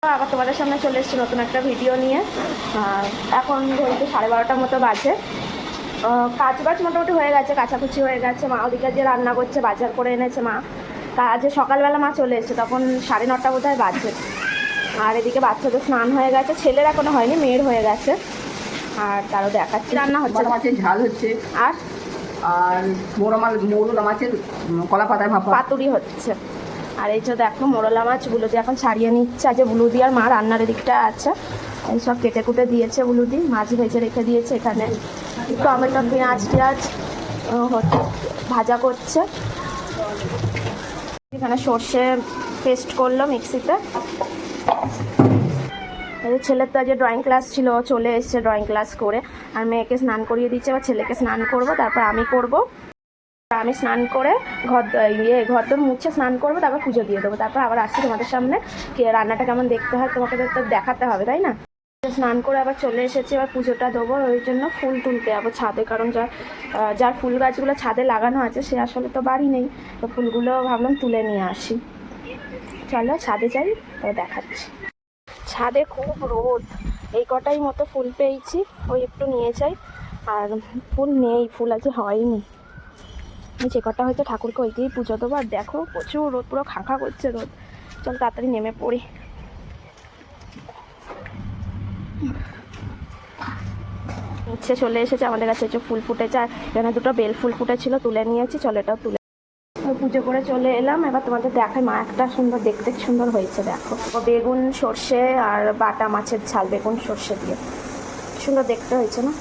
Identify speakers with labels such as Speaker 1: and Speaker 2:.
Speaker 1: আবার তোমাদের সামনে চলে এসেছি নতুন একটা ভিডিও নিয়ে। এখন ঘড়িতে 12:30টার মতো বাজে। কাজ বাজ মোটামুটি হয়ে গেছে, কাচাকুচি হয়ে গেছে। মা ওদিকে যে রান্না করছে, বাজার করে এনেছে মা। কাজে সকালবেলা মা চলে এসেছে, তখন 9:30 বোধহয় বাজে। আর এদিকে বাচ্চাদের স্নান হয়ে গেছে, ছেলের এখনো হয়নি, মেয়ের হয়ে গেছে। আর তারও দেখাচ্ছি রান্না হচ্ছে,
Speaker 2: মাছের ঝাল হচ্ছে
Speaker 1: আর
Speaker 2: আর মৌরলা মাছের কলা পাতায় ভাপা
Speaker 1: পাতুরি হচ্ছে। আর এই যে দেখো মোরলা মাছ বুলুদি এখন ছাড়িয়ে নিচ্ছে। আজ বুলুদি আর মা রান্নার এদিকটা আছে, এই সব কেটে কুটে দিয়েছে বুলুদি। মাছ ভেজে রেখে দিয়েছে, এখানে টমেটো পেঁয়াজ ভাজা করছে। এখানে সর্ষে পেস্ট করলো মিক্সিতে। ছেলের তো আজ ড্রয়িং ক্লাস ছিল, চলে এসছে ড্রয়িং ক্লাস করে। আর মেয়েকে স্নান করিয়ে দিচ্ছে, এবার ছেলেকে স্নান করবো, তারপর আমি করব। আমি স্নান করে ঘর মুছে স্নান করবো, তারপর পুজো দিয়ে দেবো। তারপর আবার আসছি তোমাদের সামনে, রান্নাটা কেমন দেখতে হয় তোমাকে তো দেখাতে হবে, তাই না? স্নান করে আবার চলে এসেছি, এবার পুজোটা দেবো। ওই জন্য ফুল তুলতে যাবো ছাদে, কারণ যার ফুল গাছগুলো ছাদে লাগানো আছে সে আসলে তো বাড়ি নেই, তো ফুলগুলো ভাবলাম তুলে নিয়ে আসি। চলো ছাদে যাই, তো দেখাচ্ছি। ছাদে খুব রোদ, এই কটাই মতো ফুল পেয়েছি, ওই একটু নিয়ে যাই। আর ফুল নেই, ফুল আজকে হয়নি। যে কটা হয়তো ঠাকুরকে ওই দিয়েই পুজো দেবো। আর দেখো প্রচুর রোদ, পুরো খাঁখা করছে রোদ। চল তাড়াতাড়ি নেমে পড়ি। নিচে চলে এসেছে, আমাদের কাছে যে ফুল ফুটেছে, আর এখানে দুটো বেল ফুল ফুটেছিল, তুলে নিয়েছি। চল এটাও তুলে পুজো করে চলে এলাম। এবার তোমাদের দেখায় মা একটা সুন্দর, দেখতে সুন্দর হয়েছে দেখো। বেগুন সর্ষে আর বাটা মাছের ঝাল, বেগুন সর্ষে দিয়ে সুন্দর দেখতে হয়েছে না?